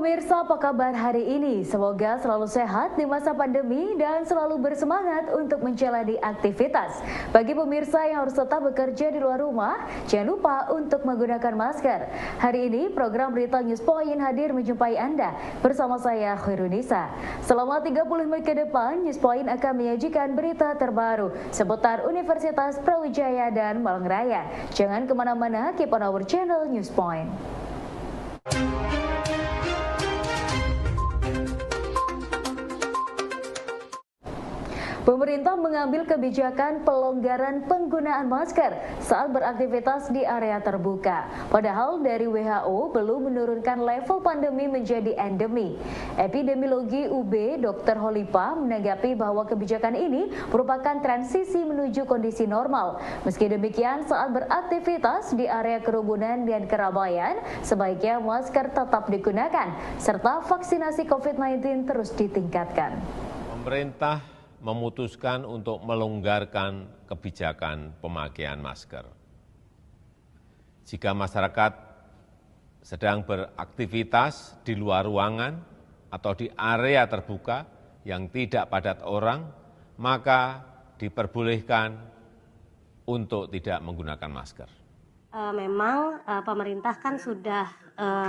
Pemirsa, apa kabar hari ini? Semoga selalu sehat di masa pandemi dan selalu bersemangat untuk menjalani aktivitas. Bagi pemirsa yang harus tetap bekerja di luar rumah, jangan lupa untuk menggunakan masker. Hari ini program Berita News Point hadir menjumpai Anda bersama saya Khairunisa. Selama 30 menit ke depan, News Point akan menyajikan berita terbaru seputar Universitas Brawijaya dan Malang Raya. Jangan kemana-mana, keep on our channel News Point. Pemerintah mengambil kebijakan pelonggaran penggunaan masker saat beraktivitas di area terbuka. Padahal dari WHO belum menurunkan level pandemi menjadi endemi. Epidemiologi UB Dr. Holipa menanggapi bahwa kebijakan ini merupakan transisi menuju kondisi normal. Meski demikian, saat beraktivitas di area kerumunan dan keramaian, sebaiknya masker tetap digunakan, serta vaksinasi COVID-19 terus ditingkatkan. Pemerintah memutuskan untuk melonggarkan kebijakan pemakaian masker. Jika masyarakat sedang beraktivitas di luar ruangan atau di area terbuka yang tidak padat orang, maka diperbolehkan untuk tidak menggunakan masker. Memang pemerintah kan sudah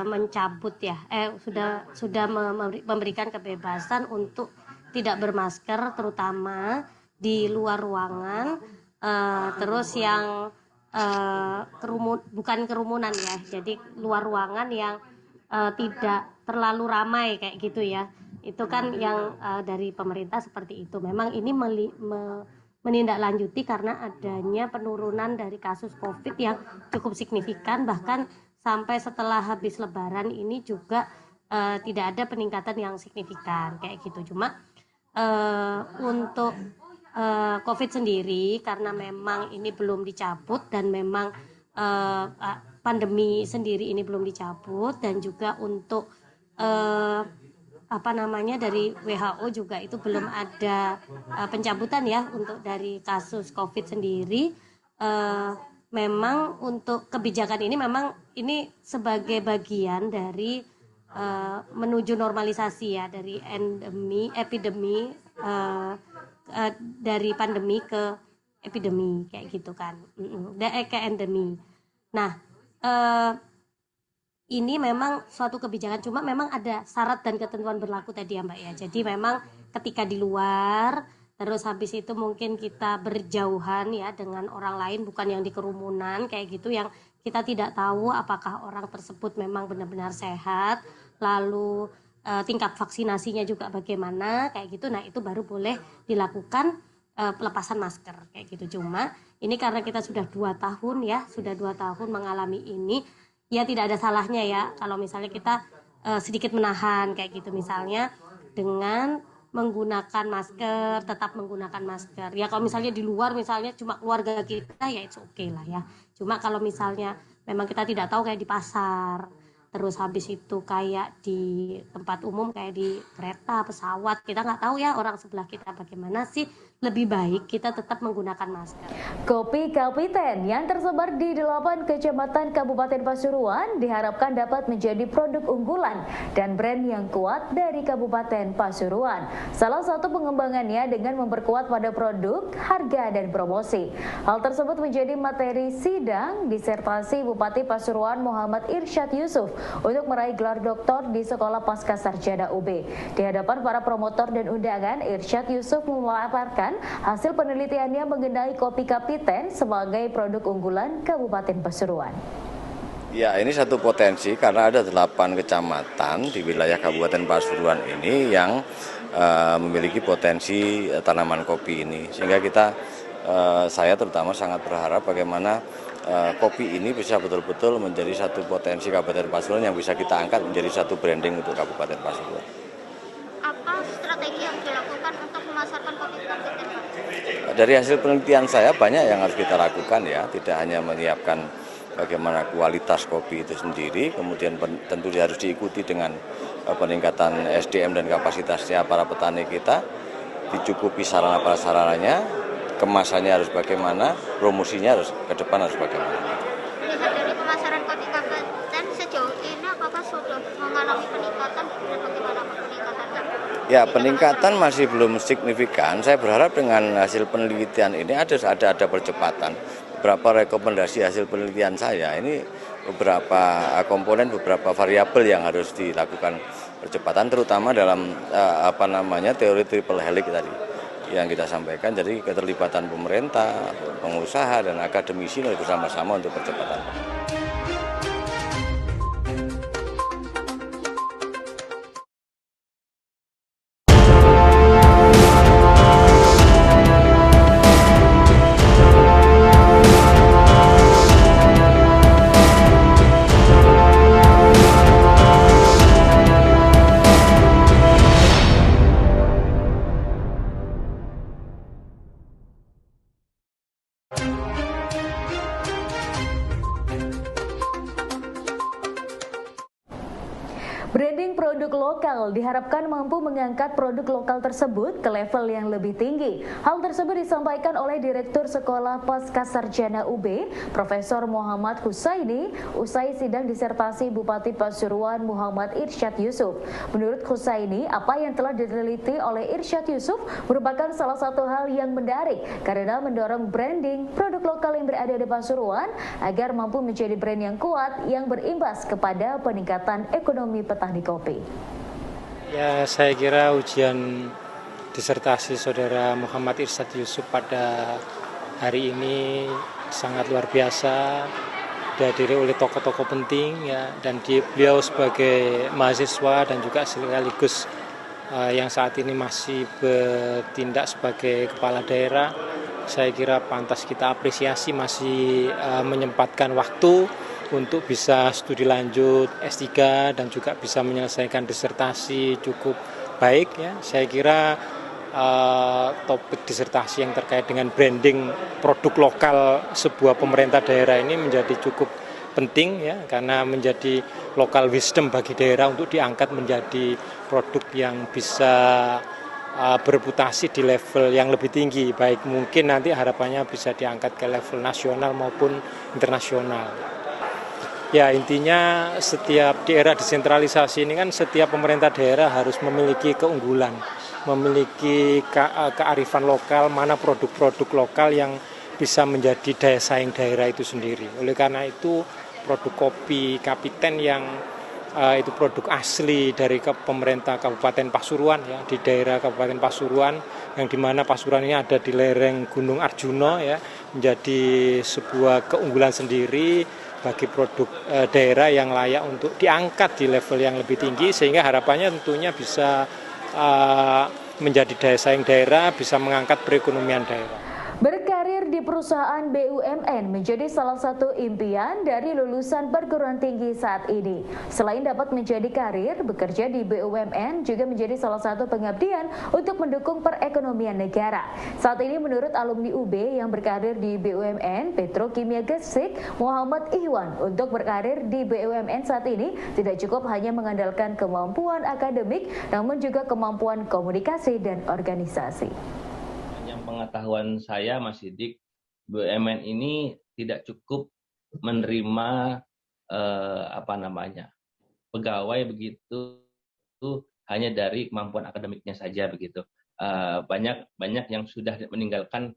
mencabut ya, sudah memberikan kebebasan untuk tidak bermasker, terutama di luar ruangan, terus yang bukan kerumunan ya, jadi luar ruangan yang tidak terlalu ramai kayak gitu ya. Itu kan yang dari pemerintah seperti itu. Memang ini menindaklanjuti karena adanya penurunan dari kasus COVID yang cukup signifikan, bahkan sampai setelah habis Lebaran ini juga tidak ada peningkatan yang signifikan kayak gitu. Cuma untuk COVID sendiri, karena memang ini belum dicabut dan memang pandemi sendiri ini belum dicabut, dan juga untuk dari WHO juga itu belum ada pencabutan ya untuk dari kasus COVID sendiri. Memang untuk kebijakan ini memang ini sebagai bagian dari menuju normalisasi ya, dari epidemi dari pandemi ke epidemi kayak gitu kan, ke endemi. Nah, ini memang suatu kebijakan, cuma memang ada syarat dan ketentuan berlaku tadi ya Mbak ya. Jadi memang ketika di luar, terus habis itu mungkin kita berjauhan ya dengan orang lain, bukan yang di kerumunan kayak gitu, yang kita tidak tahu apakah orang tersebut memang benar-benar sehat, lalu tingkat vaksinasinya juga bagaimana kayak gitu. Nah, itu baru boleh dilakukan pelepasan masker kayak gitu. Cuma ini karena kita sudah 2 tahun ya, sudah 2 tahun mengalami ini, ya tidak ada salahnya ya kalau misalnya kita sedikit menahan kayak gitu, misalnya dengan menggunakan masker, tetap menggunakan masker. Ya kalau misalnya di luar, misalnya cuma keluarga kita, ya it's okay lah ya. Cuma kalau misalnya memang kita tidak tahu kayak di pasar, terus habis itu kayak di tempat umum, kayak di kereta, pesawat, kita nggak tahu ya orang sebelah kita bagaimana sih, lebih baik kita tetap menggunakan masker. Kopi Kapiten yang tersebar di 8 kecamatan Kabupaten Pasuruan diharapkan dapat menjadi produk unggulan dan brand yang kuat dari Kabupaten Pasuruan. Salah satu pengembangannya dengan memperkuat pada produk, harga, dan promosi. Hal tersebut menjadi materi sidang disertasi Bupati Pasuruan Muhammad Irsyad Yusuf untuk meraih gelar doktor di Sekolah Pasca Sarjana UB. Di hadapan para promotor dan undangan, Irsyad Yusuf memaparkan hasil penelitiannya mengenai kopi Kapiten sebagai produk unggulan Kabupaten Pasuruan. Ya, ini satu potensi karena ada 8 kecamatan di wilayah Kabupaten Pasuruan ini yang memiliki potensi tanaman kopi ini. Sehingga saya terutama sangat berharap bagaimana kopi ini bisa betul-betul menjadi satu potensi Kabupaten Pasuruan yang bisa kita angkat menjadi satu branding untuk Kabupaten Pasuruan. Apa strategi yang dilakukan untuk memasarkan kopi Kapiten? Dari hasil penelitian saya banyak yang harus kita lakukan ya, tidak hanya menyiapkan bagaimana kualitas kopi itu sendiri, kemudian tentu harus diikuti dengan peningkatan SDM dan kapasitasnya para petani kita, dicukupi sarana prasarananya, kemasannya harus bagaimana, promosinya harus ke depan harus bagaimana. Lihat dari pemasaran kopi Kapiten sejauh ini apakah sudah mengalami peningkatan? Ya, peningkatan masih belum signifikan. Saya berharap dengan hasil penelitian ini ada percepatan. Beberapa rekomendasi hasil penelitian saya ini beberapa komponen, beberapa variabel yang harus dilakukan percepatan, terutama dalam teori triple helix tadi yang kita sampaikan. Jadi keterlibatan pemerintah, pengusaha dan akademisi bersama-sama untuk percepatan. Branding produk lokal diharapkan mampu mengangkat produk lokal tersebut ke level yang lebih tinggi. Hal tersebut disampaikan oleh Direktur Sekolah Pascasarjana UB, Profesor Muhammad Husaini, usai sidang disertasi Bupati Pasuruan Muhammad Irsyad Yusuf. Menurut Husaini, apa yang telah diteliti oleh Irsyad Yusuf merupakan salah satu hal yang menarik karena mendorong branding produk lokal yang berada di Pasuruan agar mampu menjadi brand yang kuat yang berimbas kepada peningkatan ekonomi petani kopi. Ya, saya kira ujian disertasi Saudara Muhammad Irsyad Yusuf pada hari ini sangat luar biasa, dihadiri oleh tokoh-tokoh penting ya, dan beliau sebagai mahasiswa dan juga sekaligus yang saat ini masih bertindak sebagai kepala daerah, saya kira pantas kita apresiasi masih menyempatkan waktu untuk bisa studi lanjut S3 dan juga bisa menyelesaikan disertasi cukup baik ya. Saya kira topik disertasi yang terkait dengan branding produk lokal sebuah pemerintah daerah ini menjadi cukup penting ya, karena menjadi local wisdom bagi daerah untuk diangkat menjadi produk yang bisa bereputasi di level yang lebih tinggi, baik mungkin nanti harapannya bisa diangkat ke level nasional maupun internasional. Ya, intinya setiap di era desentralisasi ini kan setiap pemerintah daerah harus memiliki keunggulan, memiliki kearifan lokal, mana produk-produk lokal yang bisa menjadi daya saing daerah itu sendiri. Oleh karena itu produk kopi Kapiten yang itu produk asli dari pemerintah Kabupaten Pasuruan ya, di daerah Kabupaten Pasuruan, yang dimana Pasuruan ini ada di lereng Gunung Arjuna ya, menjadi sebuah keunggulan sendiri bagi produk daerah yang layak untuk diangkat di level yang lebih tinggi, sehingga harapannya tentunya bisa menjadi daya saing daerah, bisa mengangkat perekonomian daerah. Berkarir di perusahaan BUMN menjadi salah satu impian dari lulusan perguruan tinggi saat ini. Selain dapat menjadi karir, bekerja di BUMN juga menjadi salah satu pengabdian untuk mendukung perekonomian negara. Saat ini menurut alumni UB yang berkarir di BUMN Petrokimia Gresik, Muhammad Ihwan, untuk berkarir di BUMN saat ini tidak cukup hanya mengandalkan kemampuan akademik, namun juga kemampuan komunikasi dan organisasi. Pengetahuan saya, Mas Sidik, BUMN ini tidak cukup menerima pegawai begitu hanya dari kemampuan akademiknya saja begitu. Banyak yang sudah meninggalkan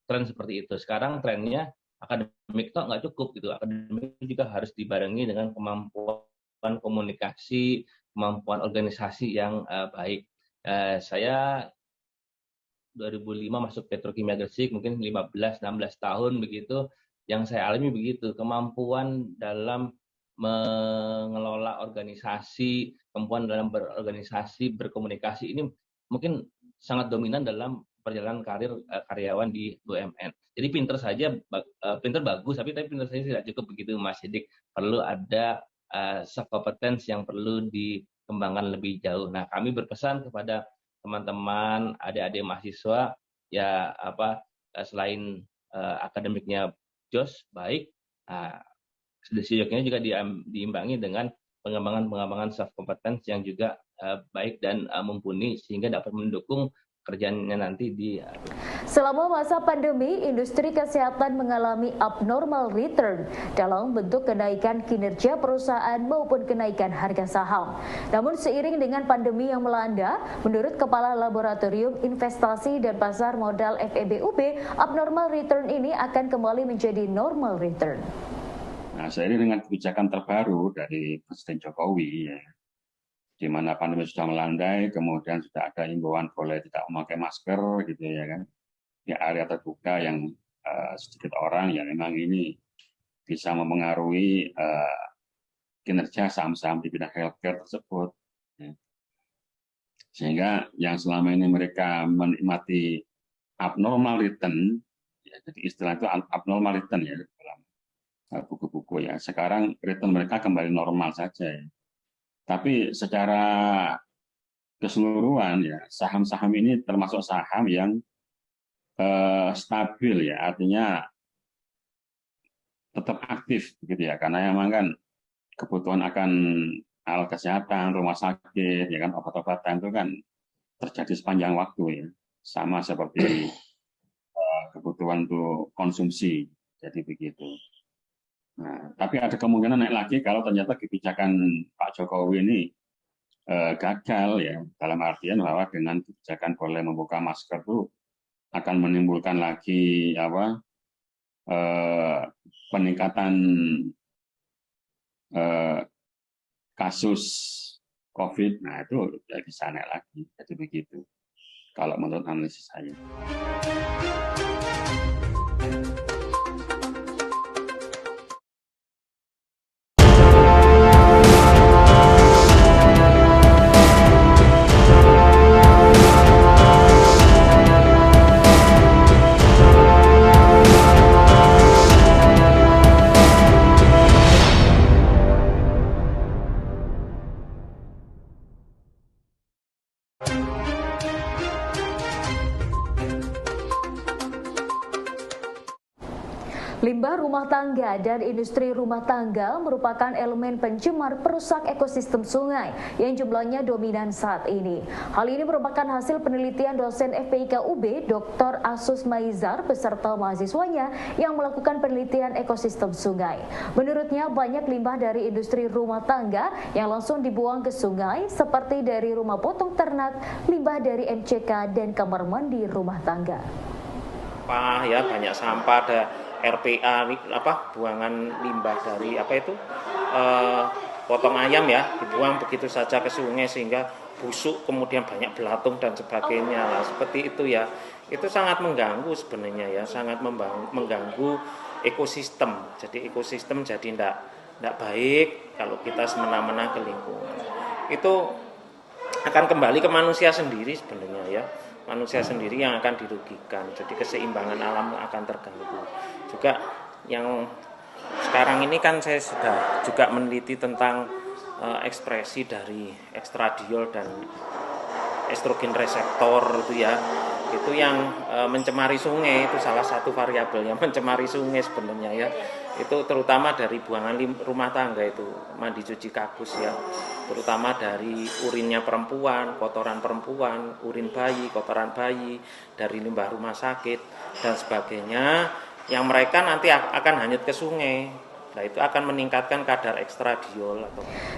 tren seperti itu. Sekarang trennya akademik itu nggak cukup gitu. Akademik juga harus dibarengi dengan kemampuan komunikasi, kemampuan organisasi yang baik. Saya 2005 masuk Petrokimia Gresik, mungkin 15-16 tahun begitu, yang saya alami begitu, kemampuan dalam mengelola organisasi, kemampuan dalam berorganisasi, berkomunikasi ini mungkin sangat dominan dalam perjalanan karir karyawan di BUMN. Jadi pinter saja, pinter bagus, tapi pinter saja tidak cukup begitu, Mas Sidik. Perlu ada soft competence yang perlu dikembangkan lebih jauh. Nah, kami berpesan kepada teman-teman, adik-adik mahasiswa, ya selain akademiknya jos baik, sejujurnya juga diimbangi dengan pengembangan soft competence yang juga baik dan mumpuni, sehingga dapat mendukung kerjanya nanti di Selama masa pandemi, industri kesehatan mengalami abnormal return dalam bentuk kenaikan kinerja perusahaan maupun kenaikan harga saham. Namun seiring dengan pandemi yang melanda, menurut Kepala Laboratorium Investasi dan Pasar Modal FEBUB, abnormal return ini akan kembali menjadi normal return. Nah, seiring dengan kebijakan terbaru dari Presiden Jokowi, ya, di mana pandemi sudah melandai, kemudian sudah ada himbauan boleh tidak memakai masker, gitu ya kan, di area terbuka yang sedikit orang, ya memang ini bisa mempengaruhi kinerja saham-saham di bidang healthcare tersebut. Ya. Sehingga yang selama ini mereka menikmati abnormal return, ya, jadi istilah itu abnormal return ya dalam buku-buku ya. Sekarang return mereka kembali normal saja. Ya. Tapi secara keseluruhan ya saham-saham ini termasuk saham yang stabil ya, artinya tetap aktif gitu ya, karena memang kan kebutuhan akan alat kesehatan, rumah sakit, ya kan obat-obatan itu kan terjadi sepanjang waktu ya, sama seperti kebutuhan untuk konsumsi, jadi begitu. Nah, tapi ada kemungkinan naik lagi kalau ternyata kebijakan Pak Jokowi ini gagal ya, dalam artian bahwa dengan kebijakan boleh membuka masker itu akan menimbulkan lagi peningkatan kasus COVID. Nah itu bisa naik lagi, jadi begitu. Kalau menurut analisis saya. Limbah rumah tangga dan industri rumah tangga merupakan elemen pencemar perusak ekosistem sungai yang jumlahnya dominan saat ini. Hal ini merupakan hasil penelitian dosen FPIK-UB Dr. Asus Maizar beserta mahasiswanya yang melakukan penelitian ekosistem sungai. Menurutnya banyak limbah dari industri rumah tangga yang langsung dibuang ke sungai seperti dari rumah potong ternak, limbah dari MCK dan kamar mandi rumah tangga. Ya banyak sampah, ada RPA buangan limbah dari potong ayam ya, dibuang begitu saja ke sungai sehingga busuk, kemudian banyak belatung dan sebagainya lah, seperti itu ya. Itu sangat mengganggu sebenarnya ya, sangat mengganggu ekosistem. Jadi ekosistem jadi tidak baik kalau kita semena-mena ke lingkungan. Itu akan kembali ke manusia sendiri sebenarnya ya. Manusia sendiri yang akan dirugikan, jadi keseimbangan alam akan terganggu. Juga yang sekarang ini kan saya sudah juga meneliti tentang ekspresi dari estradiol dan estrogen reseptor itu ya, itu yang mencemari sungai, itu salah satu variabel yang mencemari sungai sebenarnya ya. Itu terutama dari buangan rumah tangga, itu mandi cuci kakus ya, terutama dari urinnya perempuan, kotoran perempuan, urin bayi, kotoran bayi, dari limbah rumah sakit dan sebagainya, yang mereka nanti akan hanyut ke sungai. Nah, itu akan meningkatkan kadar ekstradiol.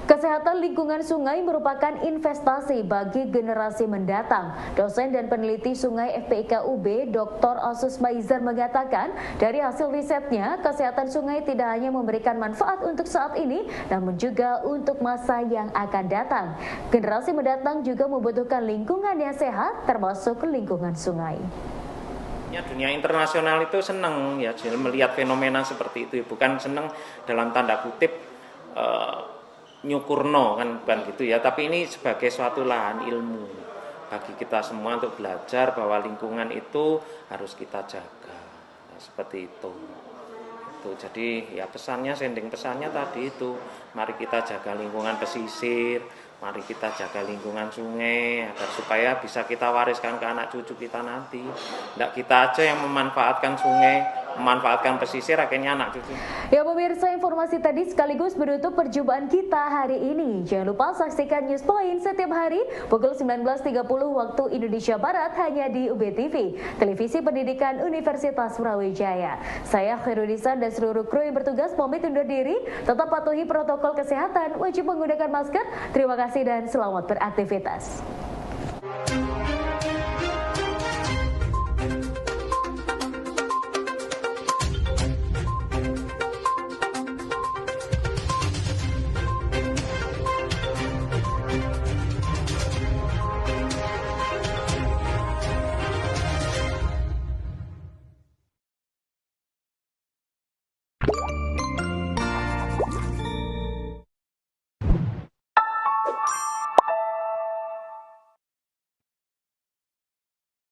Kesehatan lingkungan sungai merupakan investasi bagi generasi mendatang. Dosen dan peneliti sungai FPIK-UB Dr. Asus Maizar mengatakan, dari hasil risetnya, kesehatan sungai tidak hanya memberikan manfaat untuk saat ini, namun juga untuk masa yang akan datang. Generasi mendatang juga membutuhkan lingkungan yang sehat, termasuk lingkungan sungai. Dunia internasional itu senang ya melihat fenomena seperti itu, bukan senang dalam tanda kutip nyukurno kan, bukan gitu ya, tapi ini sebagai suatu lahan ilmu bagi kita semua untuk belajar bahwa lingkungan itu harus kita jaga, nah, seperti itu. Jadi ya sending pesannya tadi itu, mari kita jaga lingkungan pesisir, mari kita jaga lingkungan sungai agar supaya bisa kita wariskan ke anak cucu kita nanti. Tidak kita aja yang memanfaatkan sungai, memanfaatkan pesisir akhirnya anak cucu. Ya pemirsa, informasi tadi sekaligus menutup perjumpaan kita hari ini. Jangan lupa saksikan News Point setiap hari pukul 19.30 waktu Indonesia Barat hanya di UBTV, Televisi Pendidikan Universitas Brawijaya. Saya Khairunisa dan seluruh kru yang bertugas pamit undur diri. Tetap patuhi protokol kesehatan, wajib menggunakan masker. Terima kasih dan selamat beraktivitas.